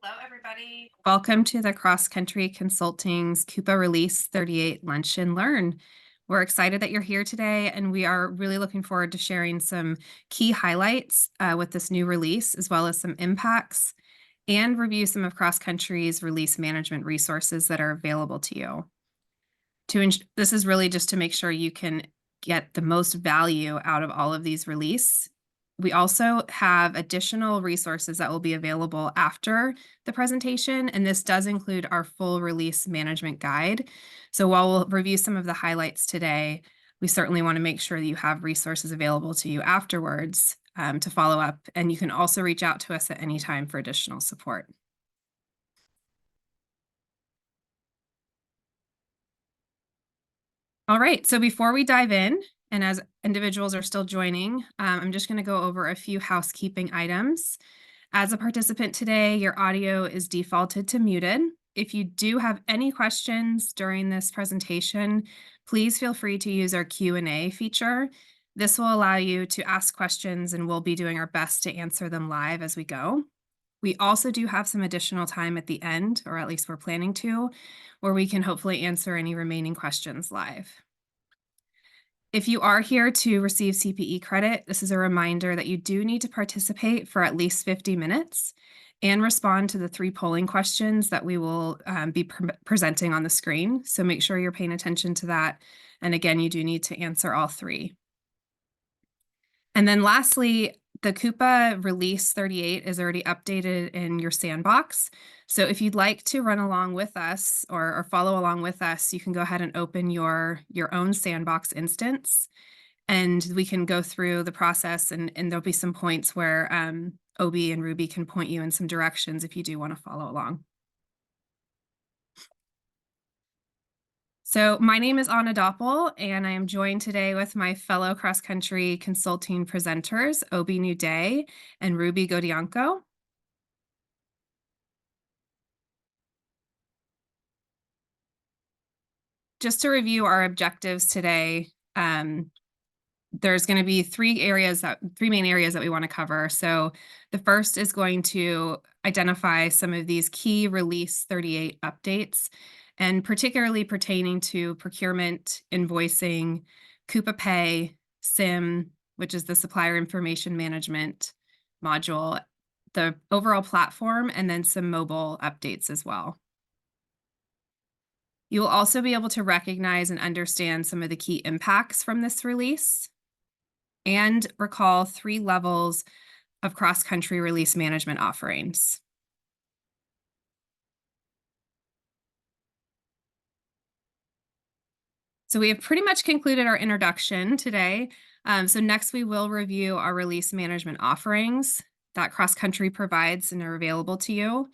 Hello, everybody. Welcome to the Cross Country Consulting's Coupa Release 38 Lunch and Learn. We're excited that you're here today, and we are really looking forward to sharing some key highlights with this new release, as well as some impacts, and review some of Cross Country's release management resources that are available to you. This is really just to make sure you can get the most value out of all of these releases. We also have additional resources that will be available after the presentation, and this does include our full release management guide. So while we'll review some of the highlights today, we certainly want to make sure that you have resources available to you afterwards to follow up, and you can also reach out to us at any time for additional support. All right, so before we dive in, and as individuals are still joining, I'm just going to go over a few housekeeping items. As a participant today, your audio is defaulted to muted. If you do have any questions during this presentation, please feel free to use our Q&A feature. This will allow you to ask questions, and we'll be doing our best to answer them live as we go. We also do have some additional time at the end, or at least we're planning to, where we can hopefully answer any remaining questions live. If you are here to receive CPE credit, this is a reminder that you do need to participate for at least 50 minutes and respond to the 3 polling questions that we will be presenting on the screen. So make sure you're paying attention to that. And again, you do need to answer all 3. And then lastly, the Coupa Release 38 is already updated in your sandbox. So if you'd like to run along with us or follow along with us, you can go ahead and open your own sandbox instance, and we can go through the process, and there'll be some points where OB and Ruby can point you in some directions if you do want to follow along. So my name is Anna Doppel, and I am joined today with my fellow cross-country consulting presenters, Obi New Day and Ruby Godianko. Just to review our objectives today, there's going to be 3 main areas that we want to cover. So the first is going to identify some of these key Release 38 updates, and particularly pertaining to procurement, invoicing, Coupa Pay, SIM, which is the supplier information management module, the overall platform, and then some mobile updates as well. You will also be able to recognize and understand some of the key impacts from this release and recall 3 levels of cross-country release management offerings. So we have pretty much concluded our introduction today. So next we will review our release management offerings that cross-country provides and are available to you.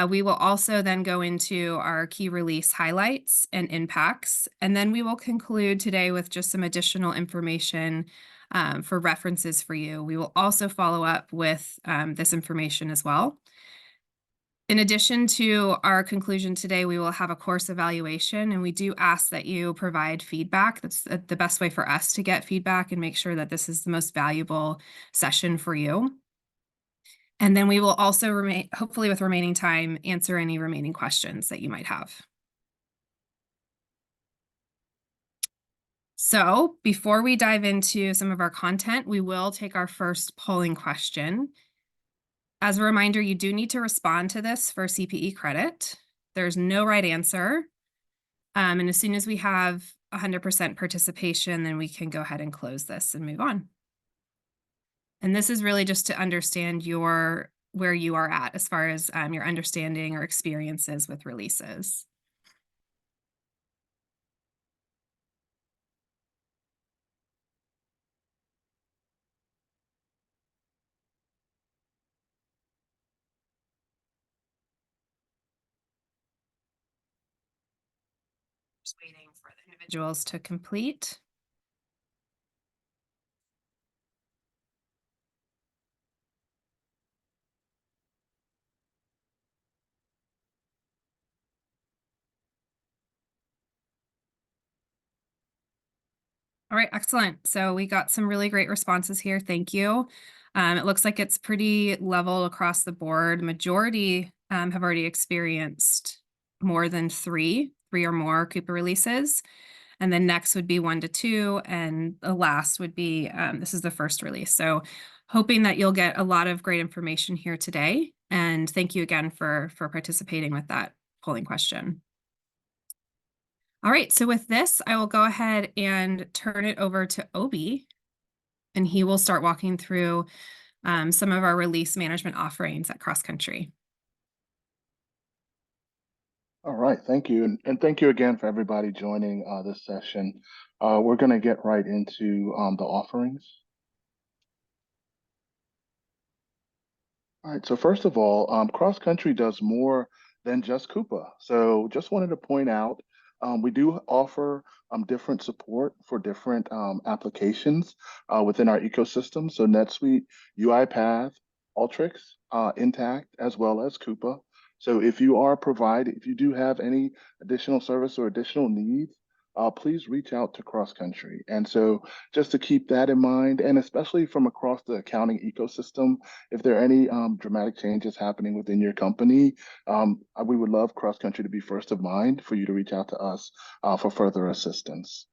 We will also then go into our key release highlights and impacts, and then we will conclude today with just some additional information for references for you. We will also follow up with this information as well. In addition to our conclusion today, we will have a course evaluation, and we do ask that you provide feedback. That's the best way for us to get feedback and make sure that this is the most valuable session for you. And then we will also hopefully with remaining time, answer any remaining questions that you might have. So before we dive into some of our content, we will take our first polling question. As a reminder, you do need to respond to this for CPE credit. There's no right answer. And as soon as we have 100% participation, then we can go ahead and close this and move on. And this is really just to understand where you are at as far as your understanding or experiences with releases. Just waiting for the individuals to complete. All right, excellent. So we got some really great responses here. Thank you. It looks like it's pretty level across the board. Majority have already experienced more than three or more Coupa releases. And then next would be 1 to 2, and the last would be, this is the first release. So hoping that you'll get a lot of great information here today. And thank you again for participating with that polling question. All right, so with this, I will go ahead and turn it over to Obi, and he will start walking through some of our release management offerings at Cross Country. All right, thank you. And thank you again for everybody joining this session. We're going to get right into the offerings. All right, so first of all, Cross Country does more than just Coupa. So just wanted to point out, we do offer different support for different applications within our ecosystem. So NetSuite, UiPath, Alteryx, Intact, as well as Coupa. So if you do have any additional service or additional needs, please reach out to Cross Country. And so just to keep that in mind, and especially from across the accounting ecosystem, if there are any dramatic changes happening within your company, we would love Cross Country to be first of mind for you to reach out to us for further assistance.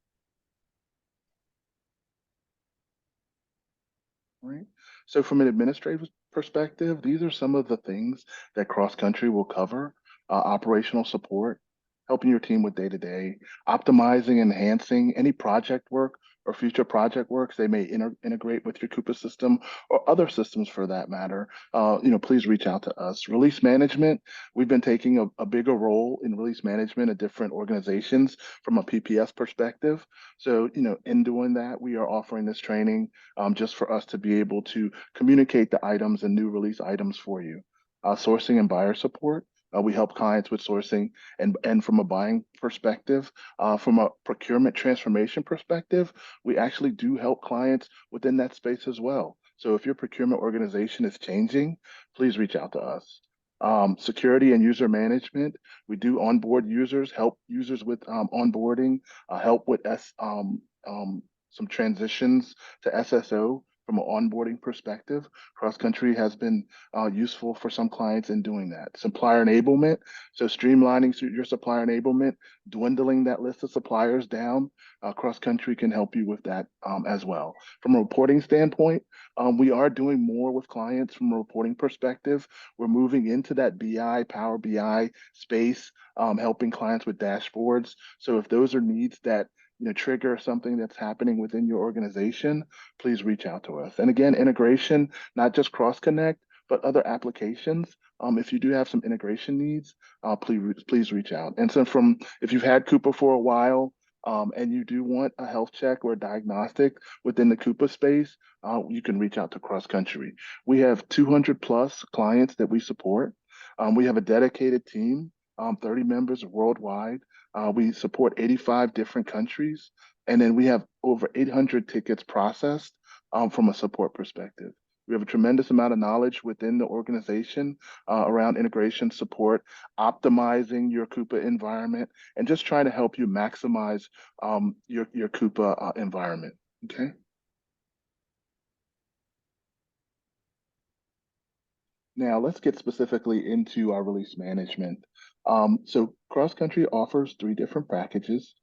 All right. So from an administrative perspective, these are some of the things that Cross Country will cover: operational support, helping your team with day-to-day, optimizing, enhancing any project work or future project works they may integrate with your Coupa system or other systems for that matter. Please reach out to us. Release management, we've been taking a bigger role in release management at different organizations from a PPS perspective. So, in doing that, we are offering this training just for us to be able to communicate the items and new release items for you. Sourcing and buyer support. We help clients with sourcing and from a buying perspective. From a procurement transformation perspective, we actually do help clients within that space as well. So if your procurement organization is changing, please reach out to us. Security and user management. We do onboard users, help users with onboarding, help with some transitions to SSO from an onboarding perspective. Cross Country has been useful for some clients in doing that. Supplier enablement, so streamlining your supplier enablement, dwindling that list of suppliers down. Cross Country can help you with that as well. From a reporting standpoint, we are doing more with clients from a reporting perspective. We're moving into that Power BI space, helping clients with dashboards. So if those are needs that trigger something that's happening within your organization, please reach out to us. And again, integration, not just Cross Connect, but other applications. If you do have some integration needs, please reach out. And so if you've had Coupa for a while, and you do want a health check or a diagnostic within the Coupa space, you can reach out to Cross Country. We have 200 plus clients that we support. We have a dedicated team, 30 members worldwide. We support 85 different countries, and then we have over 800 tickets processed from a support perspective. We have a tremendous amount of knowledge within the organization around integration support, optimizing your Coupa environment, and just trying to help you maximize your Coupa environment. Okay. Now let's get specifically into our release management. So Cross Country offers 3 different packages.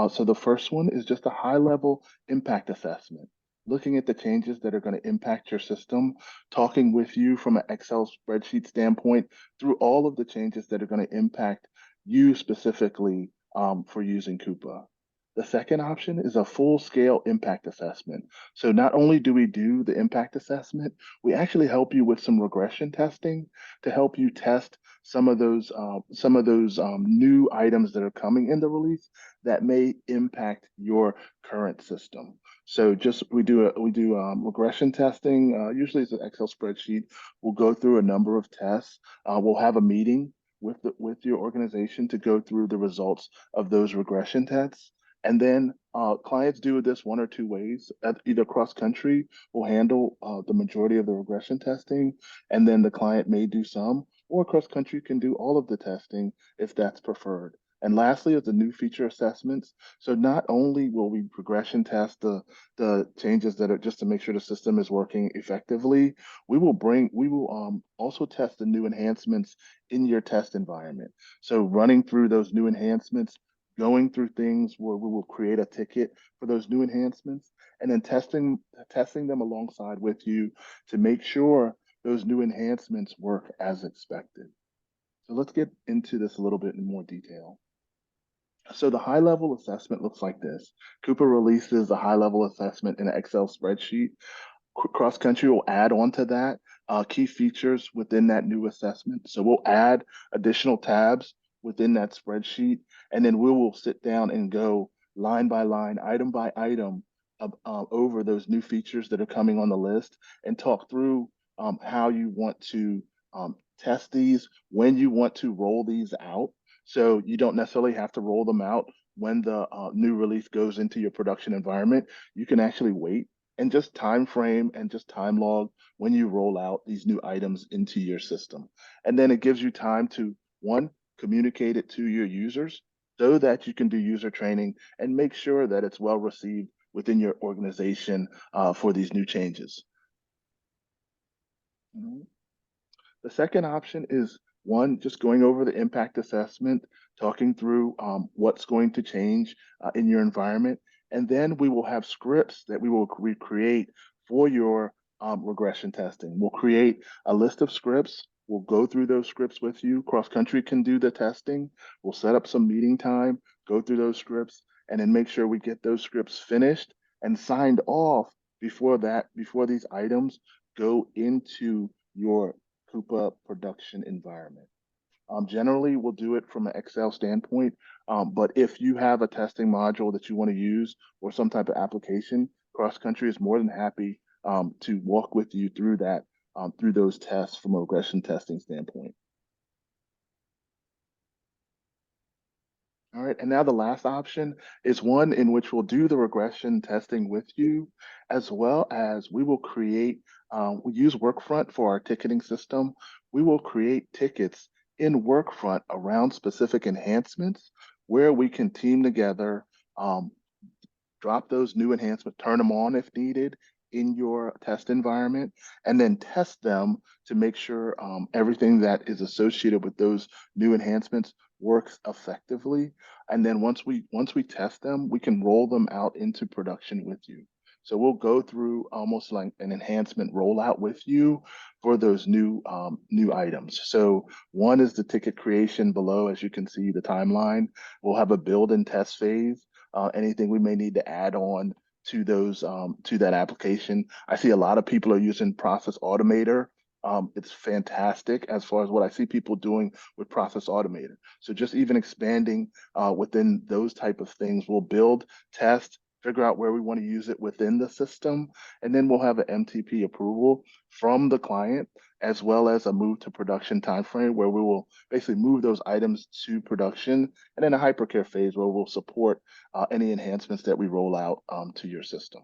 So the first one is just a high-level impact assessment, looking at the changes that are going to impact your system, talking with you from an Excel spreadsheet standpoint through all of the changes that are going to impact you specifically for using Coupa. The second option is a full-scale impact assessment. So not only do we do the impact assessment, we actually help you with some regression testing to help you test some of those new items that are coming in the release that may impact your current system. So we do regression testing. Usually it's an Excel spreadsheet. We'll go through a number of tests. We'll have a meeting with your organization to go through the results of those regression tests. And then clients do this 1 or 2 ways. Either Cross Country will handle the majority of the regression testing, and then the client may do some, or Cross Country can do all of the testing if that's preferred. And lastly is the new feature assessments. So not only will we progression test the changes that are just to make sure the system is working effectively, we will also test the new enhancements in your test environment. So running through those new enhancements, going through things where we will create a ticket for those new enhancements, and then testing them alongside with you to make sure those new enhancements work as expected. So let's get into this a little bit in more detail. So the high level assessment looks like this. Coupa releases the high level assessment in an Excel spreadsheet. Cross Country will add on to that key features within that new assessment. So we'll add additional tabs within that spreadsheet, and then we will sit down and go line by line, item by item over those new features that are coming on the list and talk through how you want to test these, when you want to roll these out. So you don't necessarily have to roll them out when the new release goes into your production environment. You can actually wait and just time frame and just time log when you roll out these new items into your system. And then it gives you time to, one, communicate it to your users so that you can do user training and make sure that it's well received within your organization for these new changes. Mhm. The second option is one, just going over the impact assessment, talking through what's going to change in your environment. And then we will have scripts that we will recreate for your regression testing. We'll create a list of scripts. We'll go through those scripts with you. Cross Country can do the testing. We'll set up some meeting time, go through those scripts, and then make sure we get those scripts finished and signed off before these items go into your Coupa production environment. Generally, we'll do it from an Excel standpoint, but if you have a testing module that you want to use or some type of application, Cross Country is more than happy to walk with you through that, through those tests from a regression testing standpoint. All right, and now the last option is one in which we'll do the regression testing with you, as well as we will create, we use Workfront for our ticketing system. We will create tickets in Workfront around specific enhancements where we can team together, um, drop those new enhancements, turn them on if needed in your test environment, and then test them to make sure everything that is associated with those new enhancements works effectively. And then once we test them, we can roll them out into production with you. So we'll go through almost like an enhancement rollout with you for those new items. So one is the ticket creation below, as you can see the timeline. We'll have a build and test phase, anything we may need to add on to those to that application. I see a lot of people are using Process Automator. It's fantastic as far as what I see people doing with Process Automator. So just even expanding within those type of things, we'll build, test, figure out where we want to use it within the system, and then we'll have an MTP approval from the client as well as a move to production timeframe where we will basically move those items to production, and then a hypercare phase where we'll support any enhancements that we roll out to your system.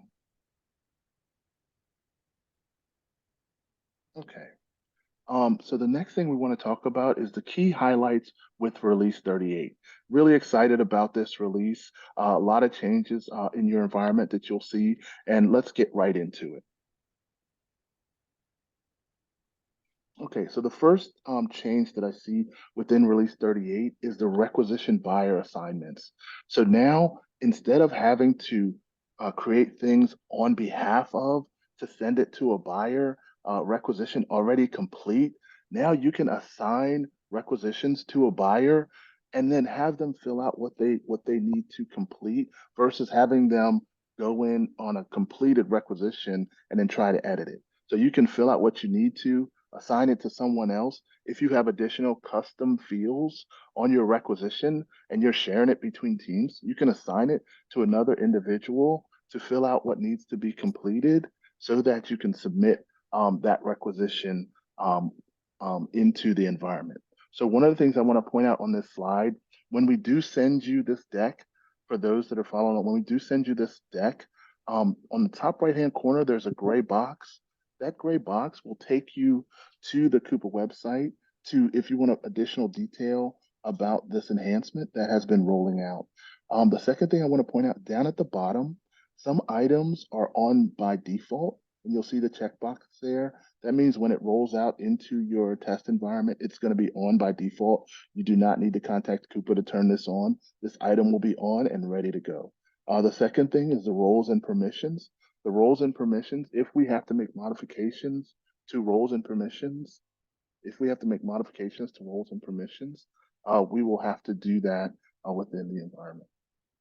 Okay. So the next thing we want to talk about is the key highlights with release 38. Really excited about this release. A lot of changes in your environment that you'll see, and let's get right into it. Okay, so the first change that I see within Release 38 is the requisition buyer assignments. So now, instead of having to create things on behalf of to send it to a buyer, requisition already complete, now you can assign requisitions to a buyer and then have them fill out what they need to complete versus having them go in on a completed requisition and then try to edit it. So you can fill out what you need to, assign it to someone else. If you have additional custom fields on your requisition and you're sharing it between teams, you can assign it to another individual to fill out what needs to be completed so that you can submit that requisition into the environment. So one of the things I want to point out on this slide, when we do send you this deck, for those that are following, when we do send you this deck, on the top right-hand corner, there's a gray box. That gray box will take you to the Coupa website to, if you want additional detail about this enhancement that has been rolling out. The second thing I want to point out down at the bottom, some items are on by default, and you'll see the checkbox there. That means when it rolls out into your test environment, it's going to be on by default. You do not need to contact Coupa to turn this on. This item will be on and ready to go. The second thing is the roles and permissions. The roles and permissions, if we have to make modifications to roles and permissions, we will have to do that within the environment.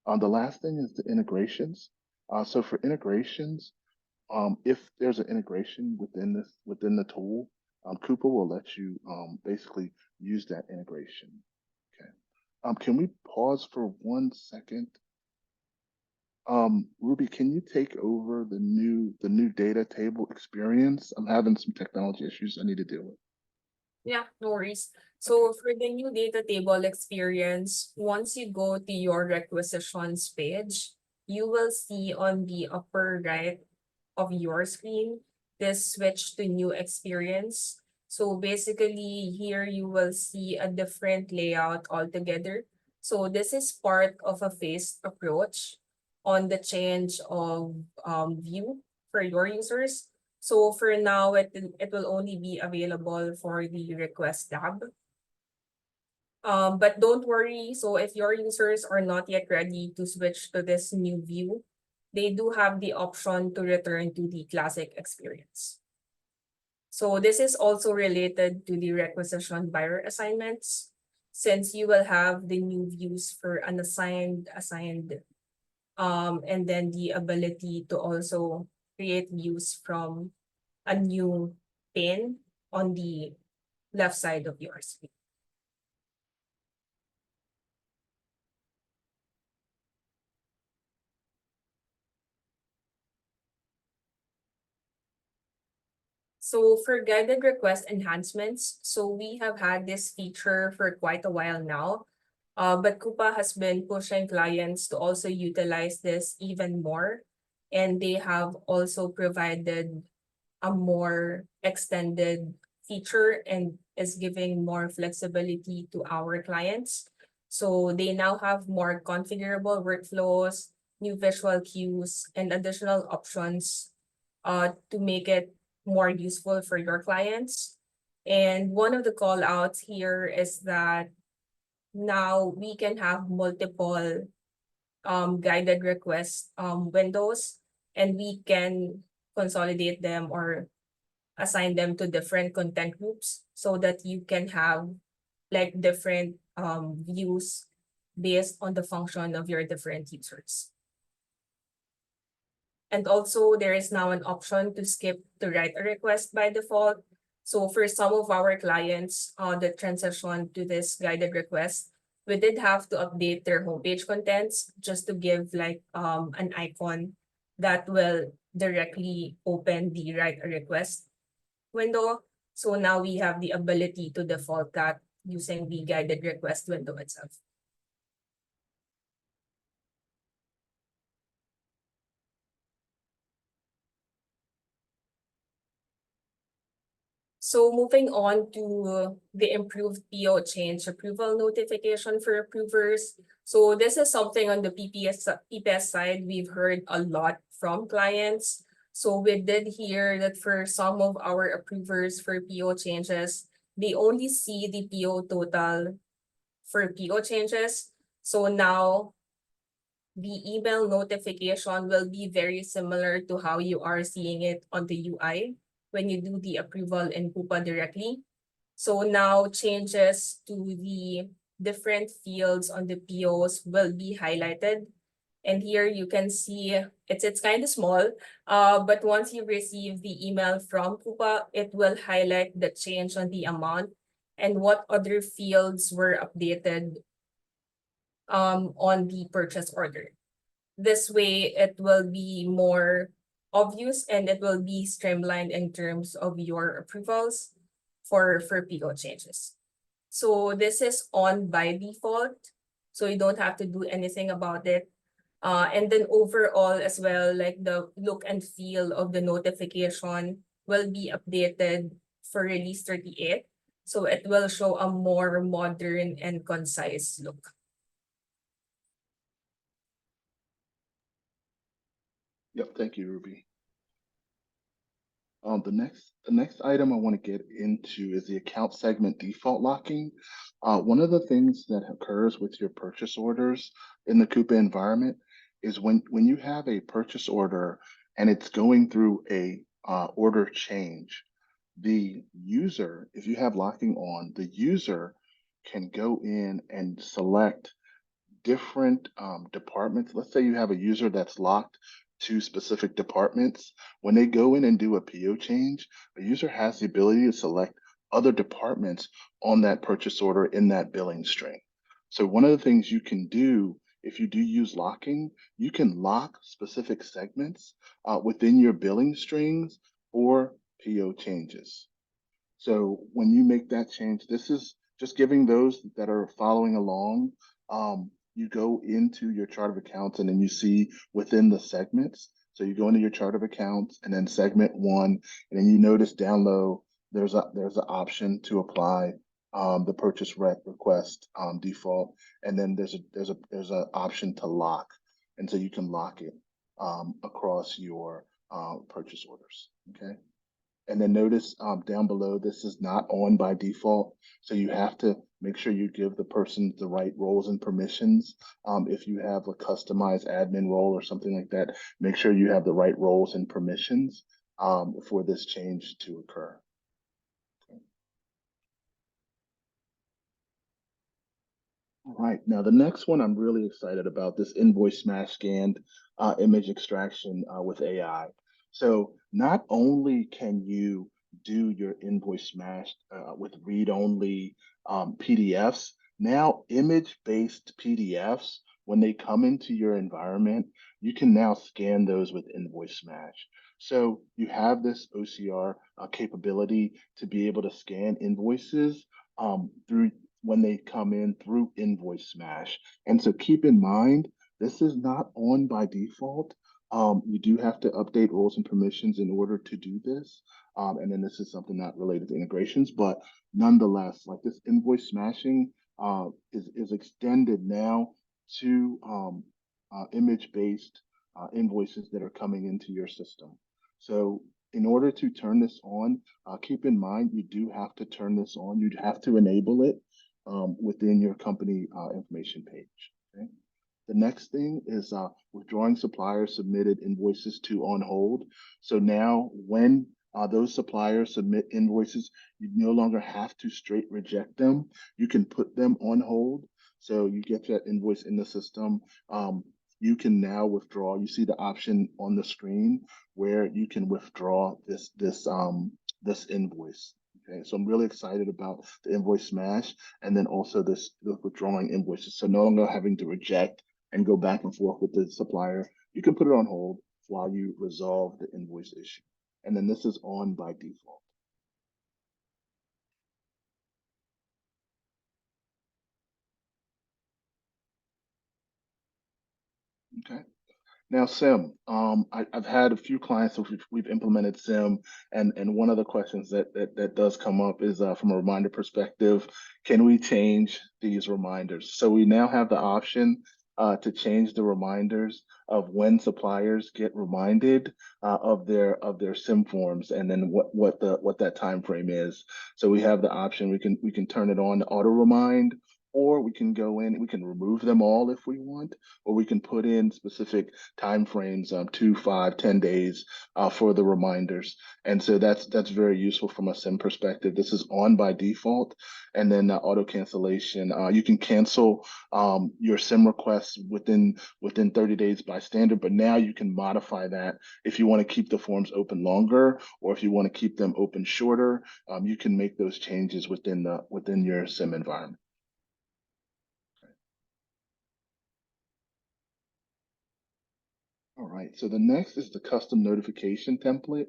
The last thing is the integrations. So for integrations, if there's an integration within the tool, Coupa will let you basically use that integration. Okay. Can we pause for 1 second? Ruby, can you take over the new data table experience? I'm having some technology issues I need to deal with. Yeah, no worries. Okay. So for the new data table experience, once you go to your requisitions page, you will see on the upper right of your screen this switch to new experience. So basically here you will see a different layout altogether. So this is part of a phased approach on the change of view for your users. So for now, it will only be available for the request tab. But don't worry, so if your users are not yet ready to switch to this new view, they do have the option to return to the classic experience. So this is also related to the requisition buyer assignments, since you will have the new views for unassigned, assigned, and then the ability to also create views from a new pane on the left side of your screen. So for guided request enhancements, so we have had this feature for quite a while now, but Coupa has been pushing clients to also utilize this even more, and they have also provided a more extended feature and is giving more flexibility to our clients. So they now have more configurable workflows, new visual cues, and additional options to make it more useful for your clients. And one of the call outs here is that now we can have multiple guided request windows, and we can consolidate them or assign them to different content groups so that you can have like different views based on the function of your different users. And also there is now an option to skip to write a request by default. So for some of our clients that transition to this guided request, we did have to update their homepage contents just to give like an icon that will directly open the write a request window. So now we have the ability to default that using the guided request window itself. So moving on to the improved PO change approval notification for approvers. So this is something on the PPS side we've heard a lot from clients. So we did hear that for some of our approvers for PO changes, they only see the PO total for PO changes. So now the email notification will be very similar to how you are seeing it on the UI when you do the approval in Coupa directly. So now changes to the different fields on the POs will be highlighted. And here you can see it's kind of small, but once you receive the email from Coupa, it will highlight the change on the amount and what other fields were updated on the purchase order. This way, it will be more obvious and it will be streamlined in terms of your approvals for PO changes. So this is on by default, so you don't have to do anything about it. And then overall as well, like the look and feel of the notification will be updated for release 38. So it will show a more modern and concise look. Yep, thank you, Ruby. The next item I want to get into is the account segment default locking. One of the things that occurs with your purchase orders in the Coupa environment is when you have a purchase order and it's going through a order change, the user, if you have locking on, the user can go in and select different departments. Let's say you have a user that's locked to specific departments. When they go in and do a PO change, a user has the ability to select other departments on that purchase order in that billing string. So one of the things you can do if you do use locking, you can lock specific segments within your billing strings or PO changes. So when you make that change, this is just giving those that are following along. You go into your chart of accounts and then you see within the segments. So you go into your chart of accounts and then segment one, and then you notice down low there's an option to apply the purchase request default, and then there's a option to lock, and so you can lock it across your purchase orders. Okay. And then notice down below, this is not on by default. So you have to make sure you give the person the right roles and permissions. If you have a customized admin role or something like that, make sure you have the right roles and permissions for this change to occur. Okay. All right, now the next one I'm really excited about, this invoice smash scanned image extraction with AI. So not only can you do your invoice smash with read-only PDFs, now image-based PDFs, when they come into your environment, you can now scan those with invoice smash. So you have this OCR capability to be able to scan invoices through when they come in through invoice smash. And so keep in mind, this is not on by default. You do have to update roles and permissions in order to do this. And then this is something not related to integrations, but nonetheless, like this invoice smashing is extended now to image-based invoices that are coming into your system. So in order to turn this on, keep in mind, you do have to turn this on. You'd have to enable it within your company information page. Okay. The next thing is withdrawing suppliers submitted invoices to on hold. So now when those suppliers submit invoices, you no longer have to straight reject them. You can put them on hold. So you get that invoice in the system. You can now withdraw. You see the option on the screen where you can withdraw this invoice. Okay, so I'm really excited about the invoice smash, and then also the withdrawing invoices. So no longer having to reject and go back and forth with the supplier. You can put it on hold while you resolve the invoice issue. And then this is on by default. Okay. Now, SIM, I've had a few clients that we've implemented SIM, and one of the questions that does come up is from a reminder perspective, can we change these reminders? So we now have the option to change the reminders of when suppliers get reminded of their SIM forms, and then what that time frame is. So we have the option, we can turn it on to auto remind, or we can go in, we can remove them all if we want, or we can put in specific time frames, 2, 5, 10 days for the reminders. And so that's very useful from a SIM perspective. This is on by default. And then auto cancellation. You can cancel your SIM requests within 30 days by standard, but now you can modify that if you want to keep the forms open longer, or if you want to keep them open shorter. You can make those changes within your SIM environment. All right, so the next is the custom notification template.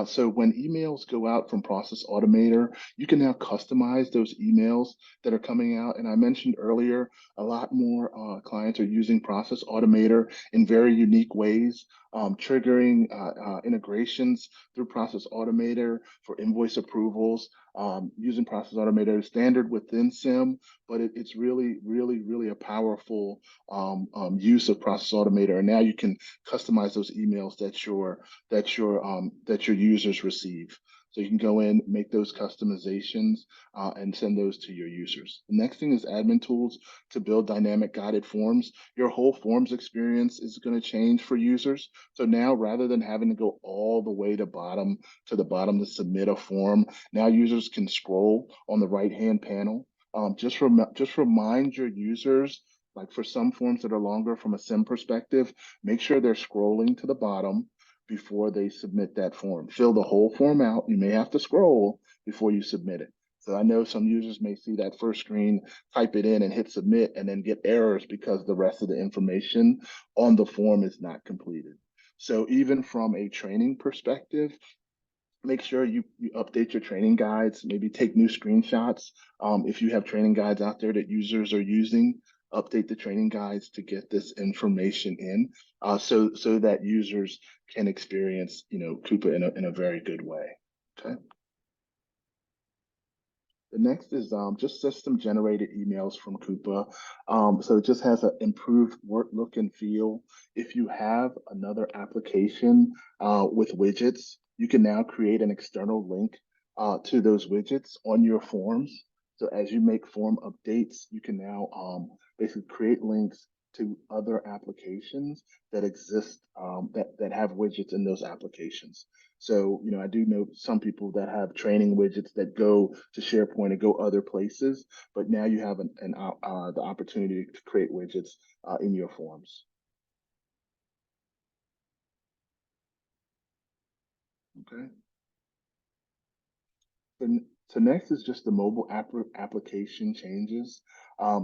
So when emails go out from Process Automator, you can now customize those emails that are coming out. And I mentioned earlier, a lot more clients are using Process Automator in very unique ways. triggering integrations through Process Automator for invoice approvals, using Process Automator standard within SIM, but it's really a powerful use of Process Automator. And now you can customize those emails that your users receive. So you can go in, make those customizations, and send those to your users. The next thing is admin tools to build dynamic guided forms. Your whole forms experience is going to change for users. So now, rather than having to go all the way to the bottom to submit a form, now users can scroll on the right-hand panel. Just remind your users, like for some forms that are longer from a SIM perspective, make sure they're scrolling to the bottom before they submit that form. Fill the whole form out. You may have to scroll before you submit it. So I know some users may see that first screen, type it in and hit submit, and then get errors because the rest of the information on the form is not completed. So even from a training perspective, make sure you update your training guides, maybe take new screenshots. If you have training guides out there that users are using, update the training guides to get this information in, so that users can experience, Coupa in a very good way. Okay. The next is just system generated emails from Coupa. So it just has an improved look and feel. If you have another application with widgets, you can now create an external link to those widgets on your forms. So as you make form updates, you can now basically create links to other applications that exist, that have widgets in those applications. So, I do know some people that have training widgets that go to SharePoint and go other places, but now you have the opportunity to create widgets in your forms. Okay. So next is just the mobile application changes.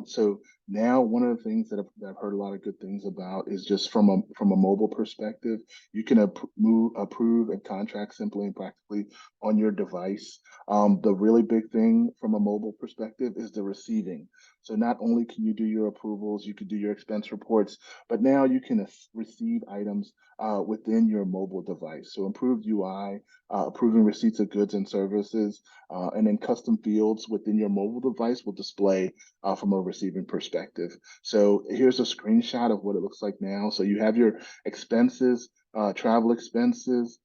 So now one of the things that I've heard a lot of good things about is just from a mobile perspective, you can approve and contract simply and practically on your device. The really big thing from a mobile perspective is the receiving. So not only can you do your approvals, you can do your expense reports, but now you can receive items within your mobile device. So improved UI, approving receipts of goods and services, and then custom fields within your mobile device will display from a receiving perspective. So here's a screenshot of what it looks like now. So you have your expenses, travel expenses,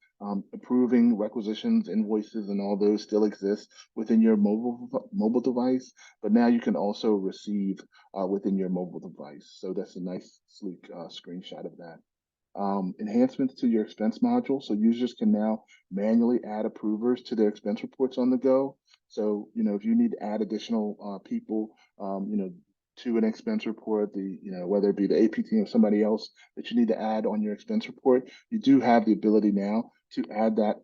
approving requisitions, invoices, and all those still exist within your mobile device, but now you can also receive within your mobile device. So that's a nice, sleek screenshot of that. Enhancements to your expense module. So users can now manually add approvers to their expense reports on the go. So, if you need to add additional people, to an expense report, whether it be the AP team or somebody else that you need to add on your expense report, you do have the ability now to add that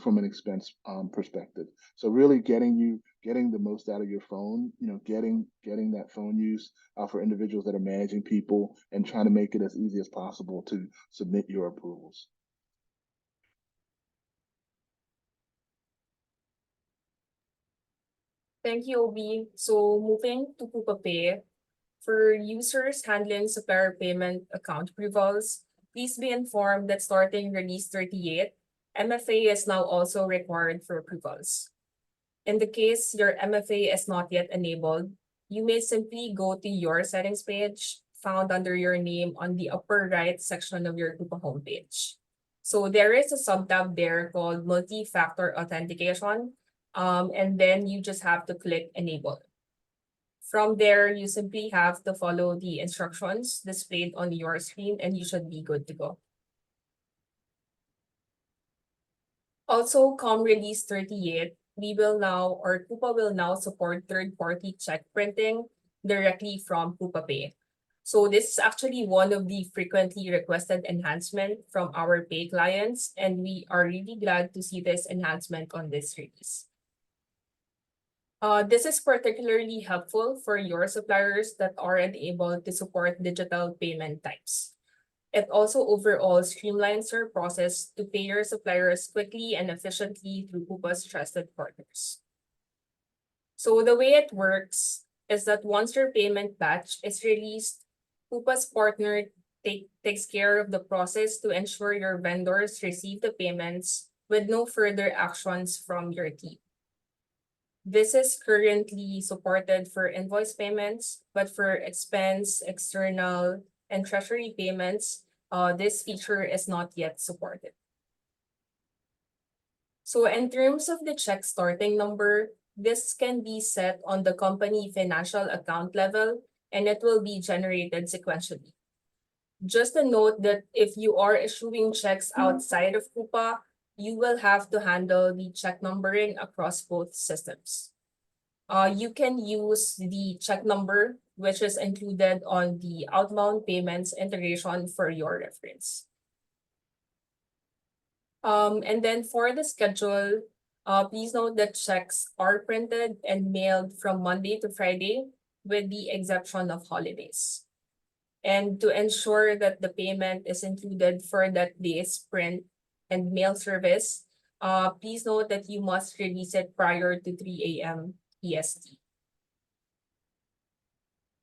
from an expense perspective. So really getting the most out of your phone, getting that phone use for individuals that are managing people and trying to make it as easy as possible to submit your approvals. Thank you, Obi. So moving to Coupa Pay, for users handling supplier payment account approvals, please be informed that starting Release 38, MFA is now also required for approvals. In the case your MFA is not yet enabled, you may simply go to your settings page found under your name on the upper right section of your Coupa homepage. So there is a subtab there called multi-factor authentication, and then you just have to click enable. From there, you simply have to follow the instructions displayed on your screen and you should be good to go. Also, Release 38, Coupa will now support third-party check printing directly from Coupa Pay. So this is actually one of the frequently requested enhancements from our pay clients, and we are really glad to see this enhancement on this release. This is particularly helpful for your suppliers that aren't able to support digital payment types. It also overall streamlines your process to pay your suppliers quickly and efficiently through Coupa's trusted partners. So the way it works is that once your payment batch is released, Coupa's partner takes care of the process to ensure your vendors receive the payments with no further actions from your team. This is currently supported for invoice payments, but for expense, external, and treasury payments, this feature is not yet supported. So in terms of the check starting number, this can be set on the company financial account level, and it will be generated sequentially. Just a note that if you are issuing checks outside of Coupa, you will have to handle the check numbering across both systems. You can use the check number, which is included on the outbound payments integration for your reference. And then for the schedule, please note that checks are printed and mailed from Monday to Friday, with the exception of holidays. And to ensure that the payment is included for that day's print and mail service, please note that you must release it prior to 3 a.m. EST.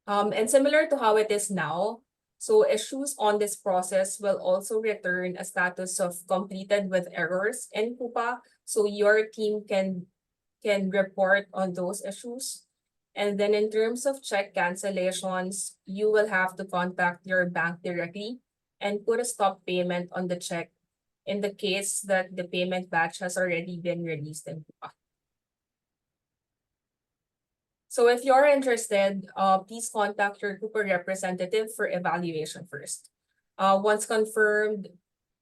And similar to how it is now, so issues on this process will also return a status of completed with errors in Coupa, so your team can report on those issues. And then in terms of check cancellations, you will have to contact your bank directly and put a stop payment on the check in the case that the payment batch has already been released in Coupa. So if you're interested, please contact your Coupa representative for evaluation first. Once confirmed,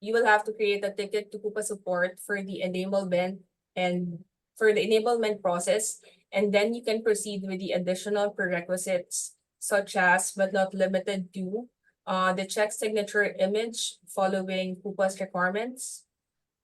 you will have to create a ticket to Coupa support for the enablement and for the enablement process, and then you can proceed with the additional prerequisites, such as, but not limited to, the check signature image following Coupa's requirements.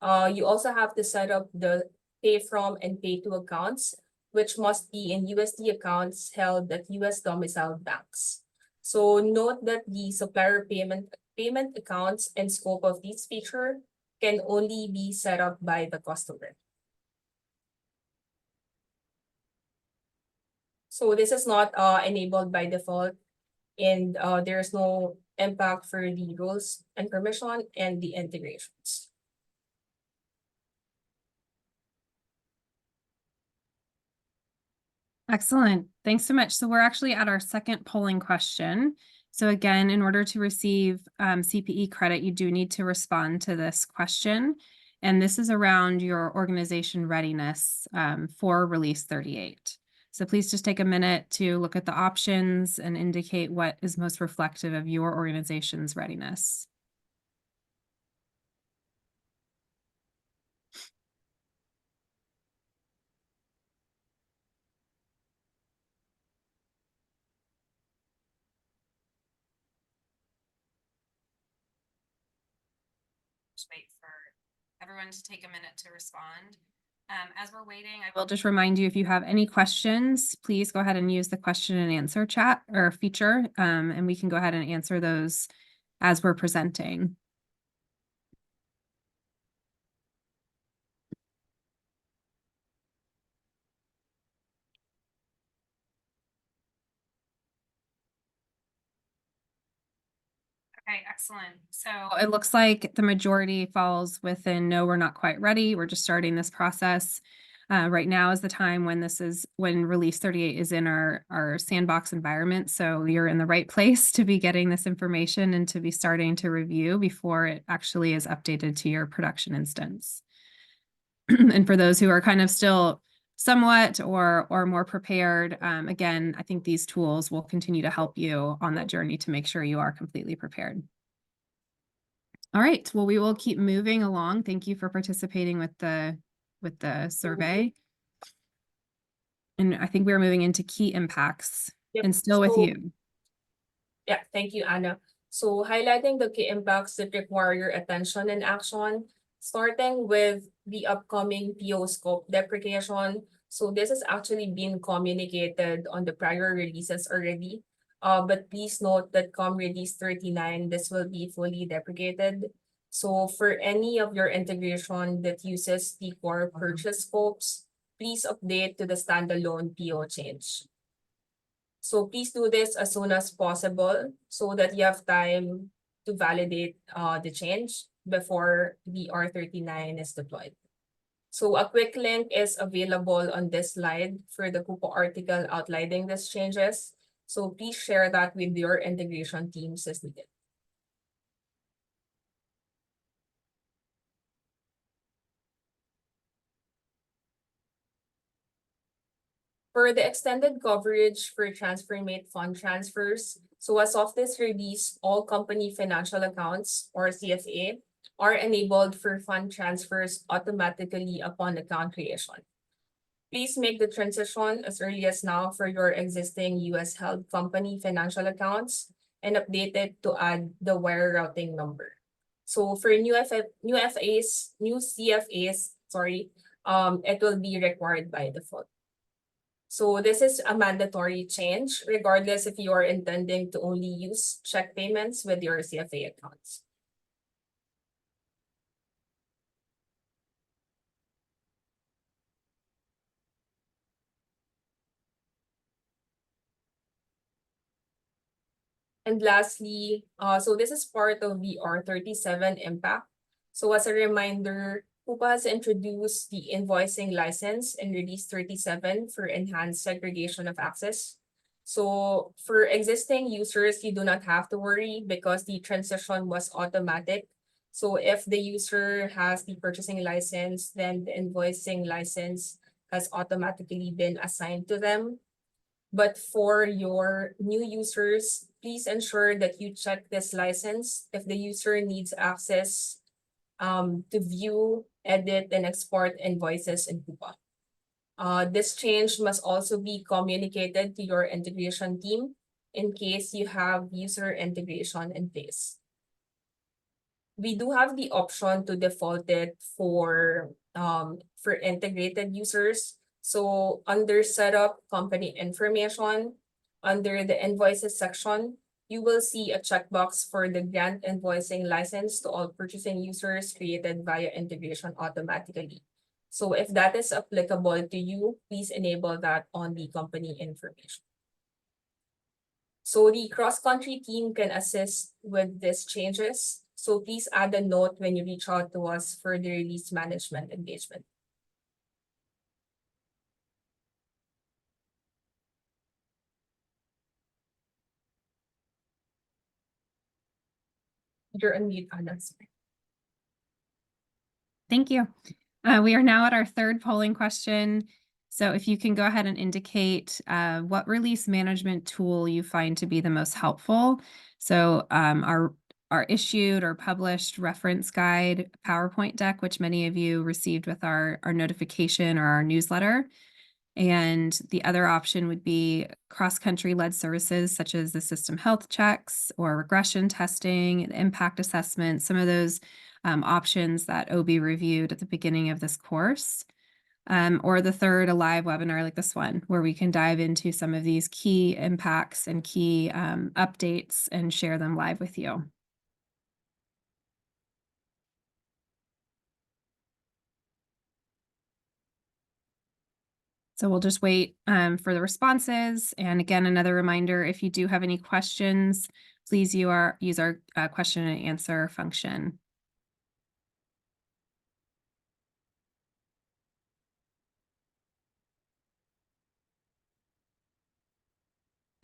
You also have to set up the pay from and pay to accounts, which must be in USD accounts held at US domiciled banks. So note that the supplier payment accounts and scope of this feature can only be set up by the customer. So this is not enabled by default, and there's no impact for the rules and permission and the integrations. Excellent. Thanks so much. So we're actually at our second polling question. So again, in order to receive CPE credit, you do need to respond to this question. And this is around your organization readiness for Release 38. So please just take a minute to look at the options and indicate what is most reflective of your organization's readiness. Just wait for everyone to take a minute to respond. As we're waiting, I will just remind you, if you have any questions, please go ahead and use the question and answer chat or feature, and we can go ahead and answer those as we're presenting. Okay, excellent. So it looks like the majority falls within no, we're not quite ready. We're just starting this process. Right now is the time when when Release 38 is in our sandbox environment. So you're in the right place to be getting this information and to be starting to review before it actually is updated to your production instance. And for those who are kind of still somewhat or more prepared, again, I think these tools will continue to help you on that journey to make sure you are completely prepared. All right, well, we will keep moving along. Thank you for participating with the survey. And I think we're moving into key impacts. Yep. And still with you. Yeah, thank you, Anna. So highlighting the key impacts that require your attention and action, starting with the upcoming PO scope deprecation. So this has actually been communicated on the prior releases already. But please note that come release 39, this will be fully deprecated. So for any of your integration that uses the core purchase scopes, please update to the standalone PO change. So please do this as soon as possible so that you have time to validate the change before the R39 is deployed. So a quick link is available on this slide for the Coupa article outlining these changes. So please share that with your integration teams as needed. For the extended coverage for TransferMate fund transfers, so as of this release, all company financial accounts, or CFA, are enabled for fund transfers automatically upon account creation. Please make the transition as early as now for your existing US held company financial accounts and update it to add the wire routing number. So for new CFAs, it will be required by default. So this is a mandatory change regardless if you are intending to only use check payments with your CFA accounts. And lastly, so this is part of the R37 impact. So as a reminder, Coupa has introduced the invoicing license in Release 37 for enhanced segregation of access. So for existing users, you do not have to worry because the transition was automatic. So if the user has the purchasing license, then the invoicing license has automatically been assigned to them. But for your new users, please ensure that you check this license if the user needs access to view, edit, and export invoices in Coupa. This change must also be communicated to your integration team in case you have user integration in place. We do have the option to default it for integrated users. So under setup company information, under the invoices section, you will see a checkbox for the grant invoicing license to all purchasing users created via integration automatically. So if that is applicable to you, please enable that on the company information. So the cross-country team can assist with these changes. So please add a note when you reach out to us for the release management engagement. You're on mute, Anna. Thank you. We are now at our third polling question. So if you can go ahead and indicate what release management tool you find to be the most helpful. So our issued or published reference guide PowerPoint deck, which many of you received with our notification or our newsletter. And the other option would be cross-country led services such as the system health checks or regression testing, impact assessment, some of those options that OB reviewed at the beginning of this course. Or the third, a live webinar like this one, where we can dive into some of these key impacts and key updates and share them live with you. So we'll just wait for the responses. And again, another reminder, if you do have any questions, please use our question and answer function.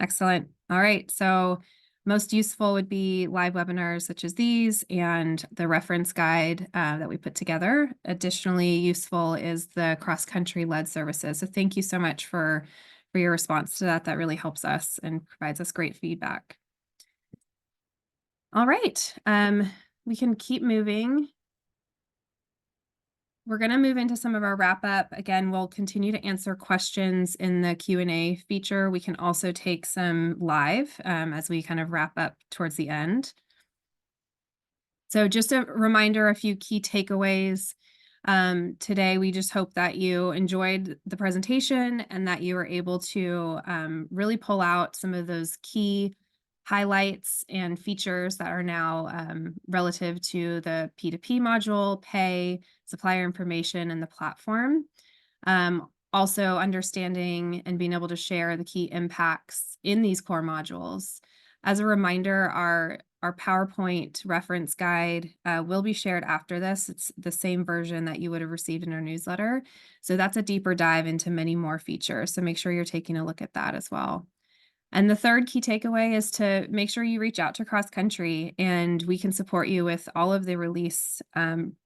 Excellent. All right. So most useful would be live webinars such as these and the reference guide that we put together. Additionally, useful is the cross-country led services. So thank you so much for your response to that. That really helps us and provides us great feedback. All right. We can keep moving. We're going to move into some of our wrap up. Again, we'll continue to answer questions in the Q&A feature. We can also take some live as we kind of wrap up towards the end. So just a reminder, a few key takeaways. Today, we just hope that you enjoyed the presentation and that you were able to really pull out some of those key highlights and features that are now relative to the P2P module, pay, supplier information, and the platform. Also understanding and being able to share the key impacts in these core modules. As a reminder, our our PowerPoint reference guide will be shared after this. It's the same version that you would have received in our newsletter. So that's a deeper dive into many more features. So make sure you're taking a look at that as well. And the third key takeaway is to make sure you reach out to Cross Country, and we can support you with all of the release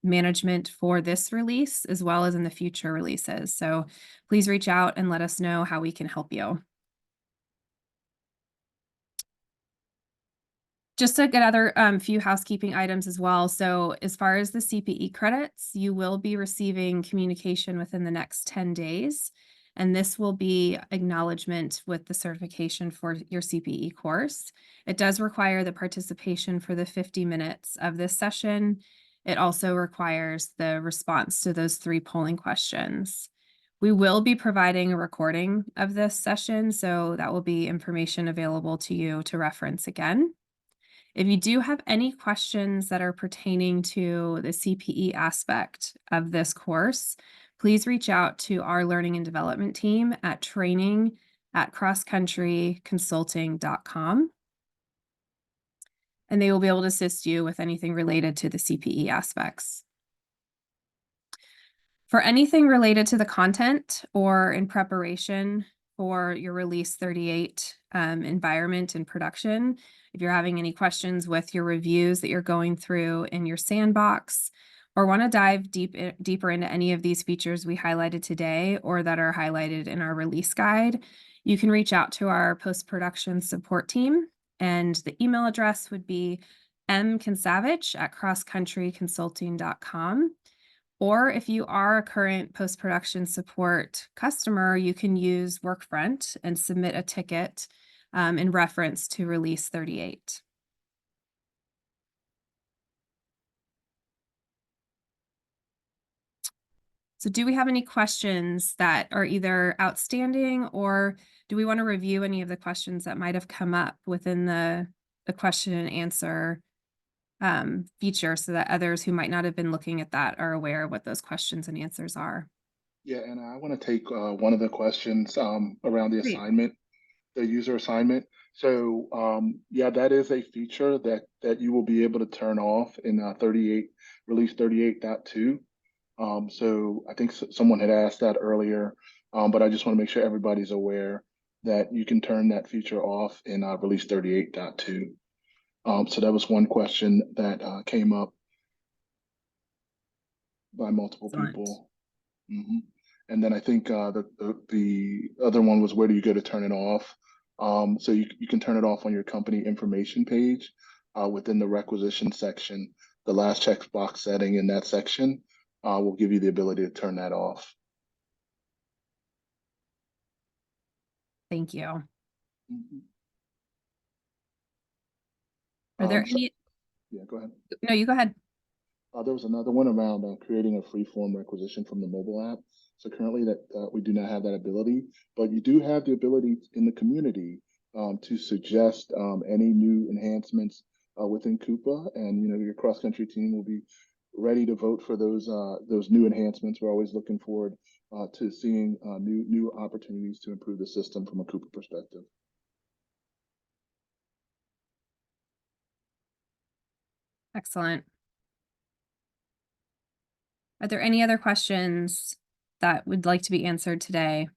management for this release, as well as in the future releases. So please reach out and let us know how we can help you. Just to get other few housekeeping items as well. So as far as the CPE credits, you will be receiving communication within the next 10 days. And this will be acknowledgement with the certification for your CPE course. It does require the participation for the 50 minutes of this session. It also requires the response to those 3 polling questions. We will be providing a recording of this session, so that will be information available to you to reference again. If you do have any questions that are pertaining to the CPE aspect of this course, please reach out to our learning and development team at training@crosscountryconsulting.com. And they will be able to assist you with anything related to the CPE aspects. For anything related to the content or in preparation for your Release 38 environment and production, if you're having any questions with your reviews that you're going through in your sandbox, or want to dive deeper into any of these features we highlighted today or that are highlighted in our release guide, you can reach out to our post-production support team. And the email address would be mkinsavage@crosscountryconsulting.com. Or if you are a current post-production support customer, you can use Workfront and submit a ticket in reference to Release 38. So do we have any questions that are either outstanding, or do we want to review any of the questions that might have come up within the question and answer feature, so that others who might not have been looking at that are aware of what those questions and answers are? Yeah, and I want to take one of the questions around the Great. assignment, the user assignment. So yeah, that is a feature that you will be able to turn off in release 38.2. So I think someone had asked that earlier, but I just want to make sure everybody's aware that you can turn that feature off in release 38.2. So that was one question that came up by multiple Excellent. people. And then I think the other one was, where do you go to turn it off? So you can turn it off on your company information page within the requisition section. The last checkbox setting in that section will give you the ability to turn that off. Thank you. Mhm. Are there So- any? yeah, go ahead. No, you go ahead. There was another one around creating a free form requisition from the mobile app. So currently that we do not have that ability, but you do have the ability in the community to suggest any new enhancements within Coupa, and your cross-country team will be ready to vote for those new enhancements. We're always looking forward to seeing new opportunities to improve the system from a Coupa perspective. Excellent. Are there any other questions that would like to be answered today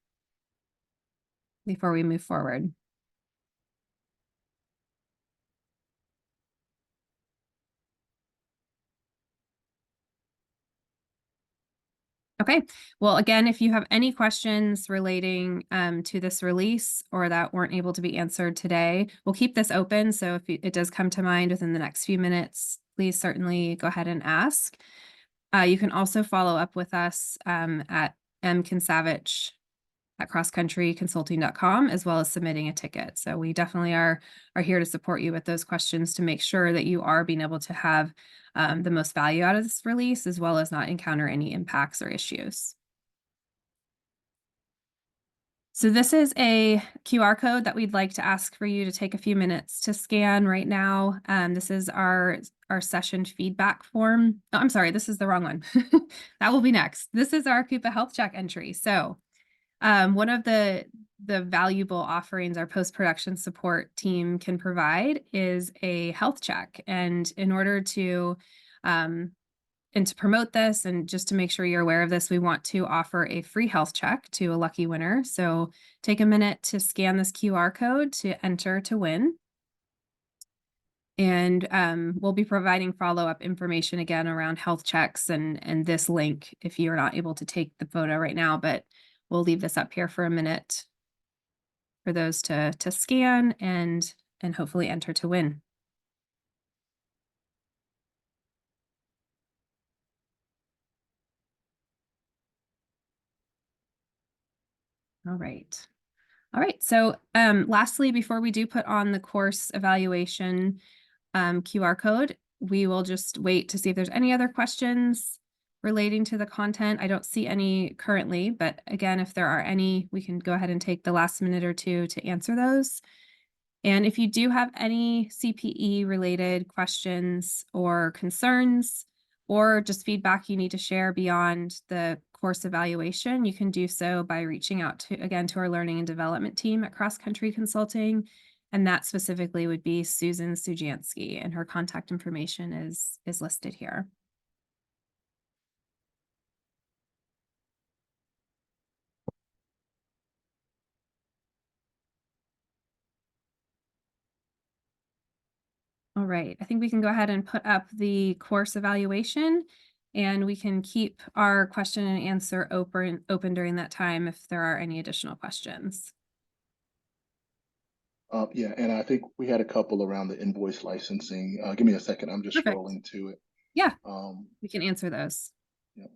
before we move forward? Okay, well, again, if you have any questions relating to this release or that weren't able to be answered today, we'll keep this open. So if it does come to mind within the next few minutes, please certainly go ahead and ask. You can also follow up with us at mkinsavage@crosscountryconsulting.com, as well as submitting a ticket. So we definitely are here to support you with those questions to make sure that you are being able to have the most value out of this release, as well as not encounter any impacts or issues. So this is a QR code that we'd like to ask for you to take a few minutes to scan right now. This is our session feedback form. Oh, I'm sorry, this is the wrong one. That will be next. This is our Coupa Health Check entry. So one of the the valuable offerings our post-production support team can provide is a health check. And in order to and to promote this and just to make sure you're aware of this, we want to offer a free health check to a lucky winner. So take a minute to scan this QR code to enter to win. And we'll be providing follow-up information again around health checks and this link if you're not able to take the photo right now, but we'll leave this up here for a minute for those to scan and hopefully enter to win. All right. All right. So lastly, before we do put on the course evaluation QR code, we will just wait to see if there's any other questions relating to the content. I don't see any currently, but again, if there are any, we can go ahead and take the last minute or two to answer those. And if you do have any CPE related questions or concerns, or just feedback you need to share beyond the course evaluation, you can do so by reaching out to, again, to our learning and development team at Cross Country Consulting. And that specifically would be Susan Sujansky, and her contact information is listed here. All right, I think we can go ahead and put up the course evaluation, and we can keep our question and answer open during that time if there are any additional questions. Yeah, and I think we had a couple around the invoice licensing. Give me a second. I'm just Perfect. scrolling to it. Yeah, Um, we can answer those. yeah.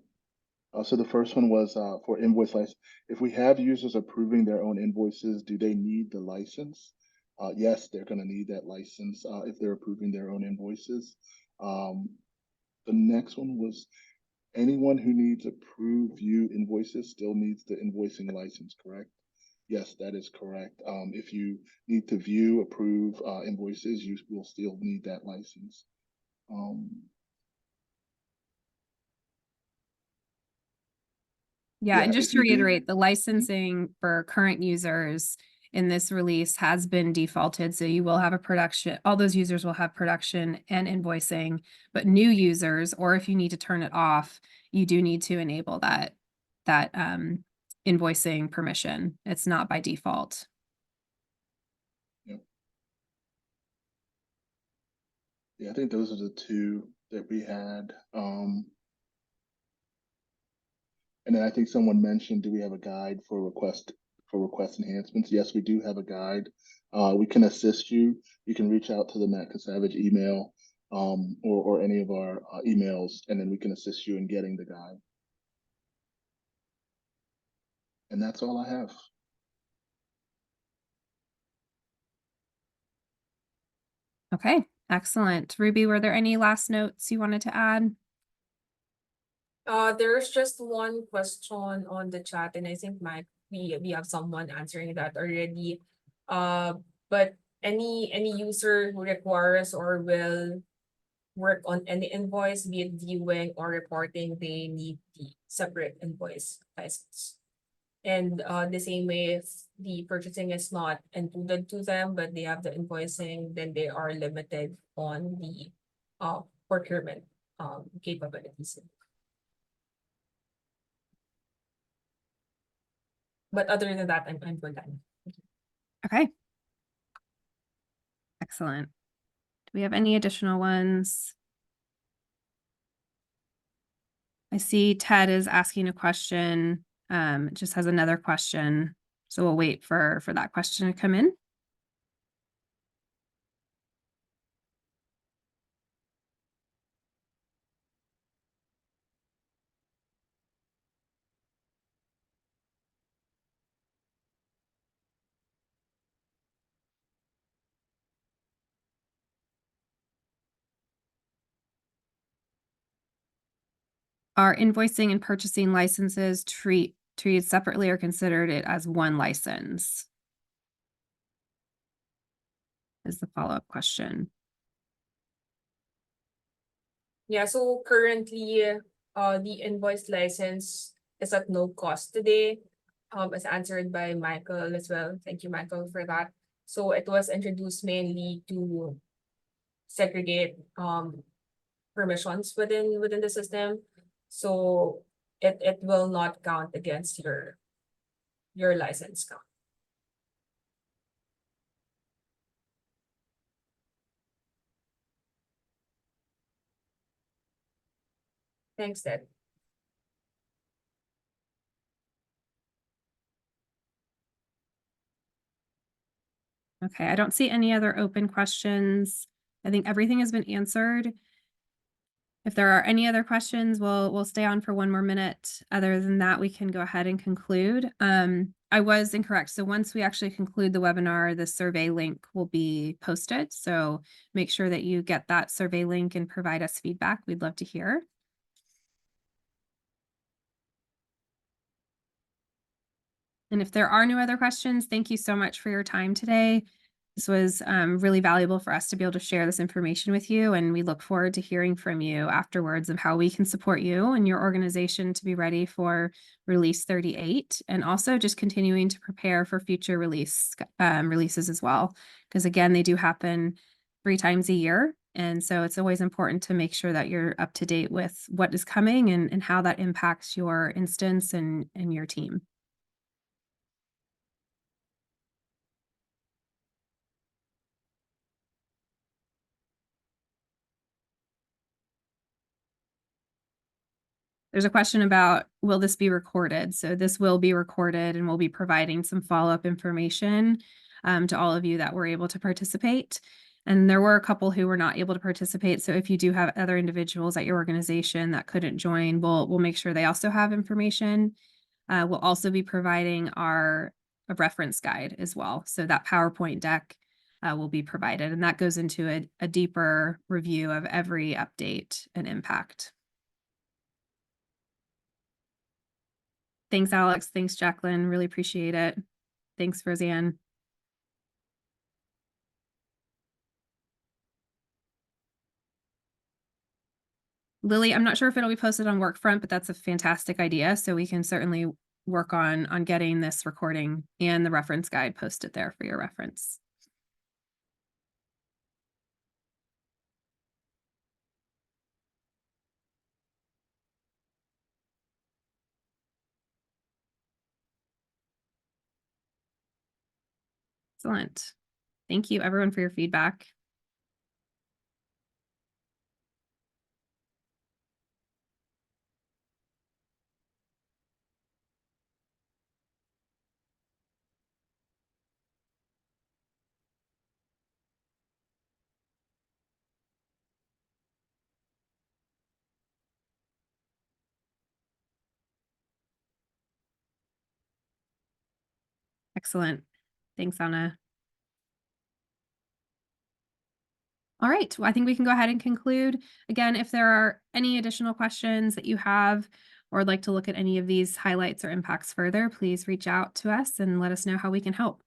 So the first one was for invoice license. If we have users approving their own invoices, do they need the license? Yes, they're going to need that license if they're approving their own invoices. The next one was anyone who needs approved view invoices still needs the invoicing license, correct? Yes, that is correct. If you need to view, approve invoices, you will still need that license. Yeah, and Yeah, just if to you do. reiterate, the licensing for current users in this release has been defaulted. So you will have a production, all those users will have production and invoicing, but new users, or if you need to turn it off, you do need to enable that invoicing permission. It's not by default. Yep. Yeah, I think those are the two that we had. And then I think someone mentioned, do we have a guide for request enhancements? Yes, we do have a guide. We can assist you. You can reach out to the Matt Savage email or any of our emails, and then we can assist you in getting the guide. And that's all I have. Okay, excellent. Ruby, were there any last notes you wanted to add? There's just one question on the chat, and I think Mike, we have someone answering that already. But any user who requires or will work on any invoice, be it viewing or reporting, they need the separate invoice license. And the same way, if the purchasing is not included to them, but they have the invoicing, then they are limited on the procurement capabilities. But other than that, I'm done. Okay. Excellent. Do we have any additional ones? I see Ted is asking a question. It just has another question. So we'll wait for that question to come in. Are invoicing and purchasing licenses treated separately or considered it as one license? Is the follow-up question. Yeah, so currently, the invoice license is at no cost today. as answered by Michael as well. Thank you, Michael, for that. So it was introduced mainly to segregate permissions within the system. So it will not count against your license count. Thanks, Ted. Okay, I don't see any other open questions. I think everything has been answered. If there are any other questions, we'll stay on for one more minute. Other than that, we can go ahead and conclude. I was incorrect. So once we actually conclude the webinar, the survey link will be posted. So make sure that you get that survey link and provide us feedback. We'd love to hear. And if there are no other questions, thank you so much for your time today. This was really valuable for us to be able to share this information with you, and we look forward to hearing from you afterwards of how we can support you and your organization to be ready for Release 38, and also just continuing to prepare for future releases as well. Because again, they do happen 3 times a year, and so it's always important to make sure that you're up to date with what is coming and how that impacts your instance and your team. There's a question about, will this be recorded? So this will be recorded, and we'll be providing some follow-up information to all of you that were able to participate. And there were a couple who were not able to participate. So if you do have other individuals at your organization that couldn't join, we'll make sure they also have information. We'll also be providing a reference guide as well. So that PowerPoint deck will be provided, and that goes into a deeper review of every update and impact. Thanks, Alex. Thanks, Jacqueline. Really appreciate it. Thanks, Roseanne. Lily, I'm not sure if it'll be posted on Workfront, but that's a fantastic idea. So we can certainly work on getting this recording and the reference guide posted there for your reference. Excellent. Thank you, everyone, for your feedback. Excellent. Thanks, Anna. All right, well, I think we can go ahead and conclude. Again, if there are any additional questions that you have or would like to look at any of these highlights or impacts further, please reach out to us and let us know how we can help.